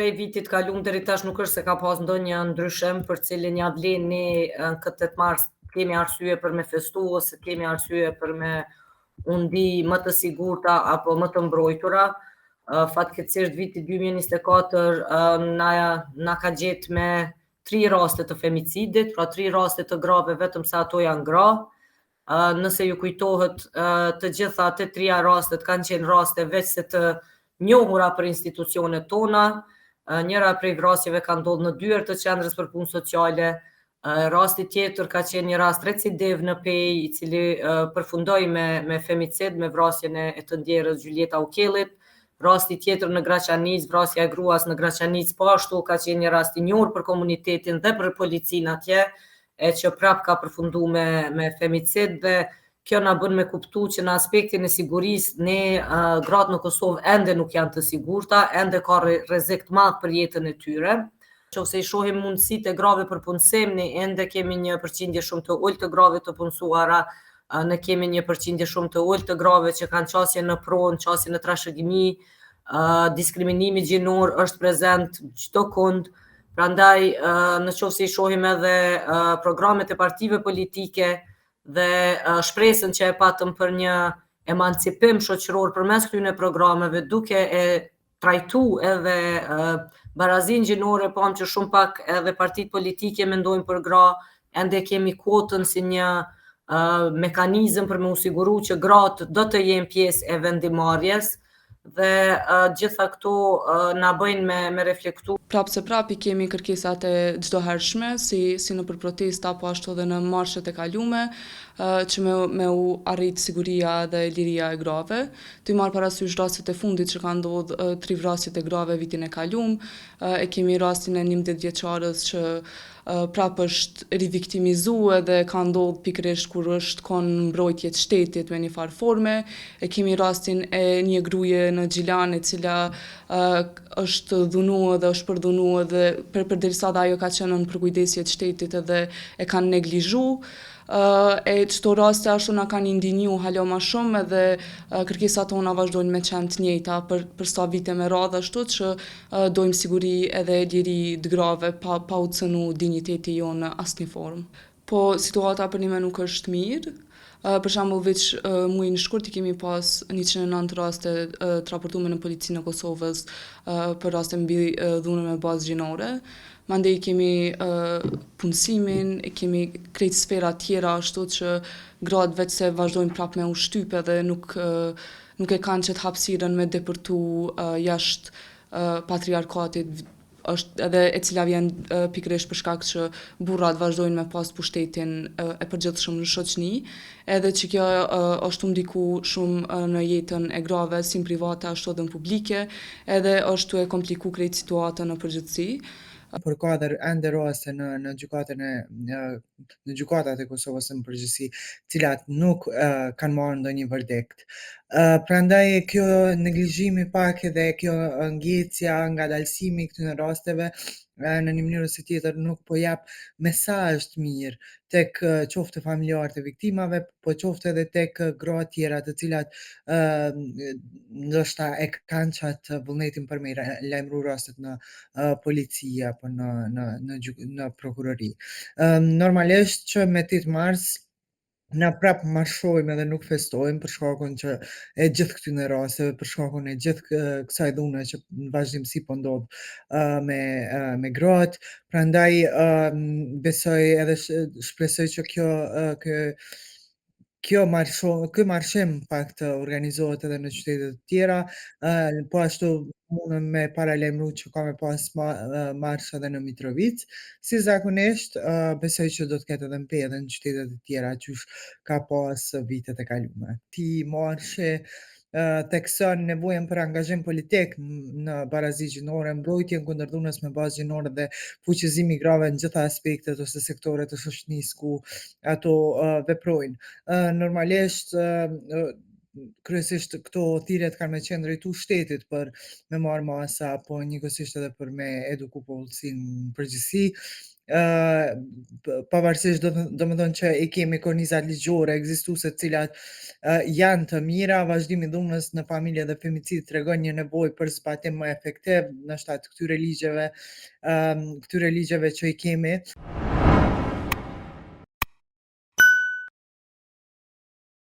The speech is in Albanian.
prej vitit kalum deri tash nuk është se ka pas ndonjë ndryshim për cilin ja vlen ne në këtë 8 mars kemi arsye për me festu ose kemi arsye për me undi më të sigurta apo më të mbrojtura. Fatkeqësisht viti 2024 na ka gjetë me 3 raste të femicidit, pra 3 raste të grave vetëm se ato janë gra. Nëse ju kujtohet, të gjitha të 3 rastet kanë qenë raste veç se të njohura për institucionet tona. Njëra prej vrasjeve ka ndodhur në dyert të qendrës për punë sociale. Rasti tjetër ka qenë një rast recidiv në Pej, i cili përfundoi me femicid, me vrasjen e të ndjerës Gjulieta Ukellit. Rasti tjetër në Graçanic, vrasja e gruas në Graçanic, po ashtu ka qenë një rast i njohur për komunitetin dhe për policinë atje, e që prap ka përfundu me femicid dhe kjo na bën me kuptu që në aspektin e sigurisë ne gratë në Kosovë ende nuk janë të sigurta, ende ka rrezik të madh për jetën e tyre. Nëse i shohim mundësitë e grave për punësim, ne ende kemi një përqindje shumë të ulët të grave të punësuara, ne kemi një përqindje shumë të ulët të grave që kanë qasje në pronë, qasje në trashëgimi, diskriminimi gjinor është prezent çdo kund. Prandaj, në qoftë se i shohim edhe programet e partive politike dhe shpresën që e patëm për një emancipim shoqëror përmes këtyre programeve, duke e trajtu edhe barazinë gjinore, pam që shumë pak edhe partitë politike mendojnë për gra, ende kemi kvotën si një mekanizëm për me u siguru që gratë do të jenë pjesë e vendimarrjes dhe gjitha këto na bëjnë me reflektu. Prapë se prap I kemi kërkesat e çdohershme, si në për protesta, po ashtu edhe në marshet e kalume, që me u arrit siguria dhe liria e grave. Të marr parasysh rastet e fundit që ka ndodhur 3 vrasjet e grave vitin e kalum, e kemi rastin e 11 vjeçarës që prapë është riviktimizuar dhe ka ndodhur pikërisht kur është kon mbrojtje të shtetit me një farë forme. E kemi rastin e një gruaje në Gjilan e cila është dhunuar dhe është përdhunuar dhe përderisa ajo ka qenë në përkujdesje të shtetit edhe e kanë neglizhuar. E çdo raste ashtu na kanë indinju hala më shumë edhe kërkesat tona vazhdojnë me qenë të njëjta për sa vite me radhë ashtu që dojmë siguri edhe liri të grave pa u cënu dinjiteti jonë në asnjë formë. Po situata për një nuk është mirë. Për shembull, veç muajin e shkurt I kemi pas 109 raste të raportuara në policinë e Kosovës për raste mbi dhunën me bazë gjinore. Mandej kemi punësimin, kemi krejt sfera tjera ashtu që gratë veç se vazhdojnë prapë me u shtyp edhe nuk e kanë qëtë hapësirën me depërtu jashtë patriarkatit, është edhe e cila vjen pikërisht për shkak që burrat vazhdojnë me pas pushtetin e përgjithshëm në shoqëni, edhe që kjo është ndiku shumë në jetën e grave si në private ashtu edhe në publike, edhe është e kompliku krejt situatën në përgjithësi. Përkatër ende raste në gjykatat e Kosovës në përgjithësi, cilat nuk kanë marrë ndonjë verdikt. Prandaj kjo neglizhimi pak edhe kjo ngjecja, ngadalësimi I këtyre rasteve në një mënyrë ose tjetër nuk po jap mesazh të mirë tek qoftë familjarët e viktimave, po qoftë edhe tek gra tjera të cilat ndoshta e kanë qatë vullnetin për me lajmëru rastet në polici apo në prokurori. Normalisht që me 8 mars na prap marshojmë edhe nuk festojmë për shkakun që e gjithë këtyre rasteve, për shkakun e gjithë kësaj dhune që në vazhdimsi po ndodh me gratë. Prandaj besoj edhe shpresoj që ky marshim pak të organizohet edhe në qytete të tjera, po ashtu mundem me paralajmëru që ka me pas marsh edhe në Mitrovic. Si zakonisht, besoj që do të ketë edhe në Pejë edhe në qytete të tjera qysh ka pas vitet e kalume. Ti marshe tekson nevojën për angazhim politik në barazi gjinore, mbrojtjen kundër dhunës me bazë gjinore dhe fuqizimi I grave në gjitha aspektet ose sektore të shoqënisë ku ato veprojnë. Normalisht kryesisht këto thirrjet kanë me qenë drejtu shtetit për me marrë masa, po njëkohësisht edhe për me eduku popullsinë në përgjithësi. Pavarësisht domethënë që i kemi kornizat ligjore ekzistuese të cilat janë të mira, vazhdimi i dhunës në familje dhe femicid tregon një nevojë për zbatim më efektiv ndoshta të këtyre ligjeve që i kemi.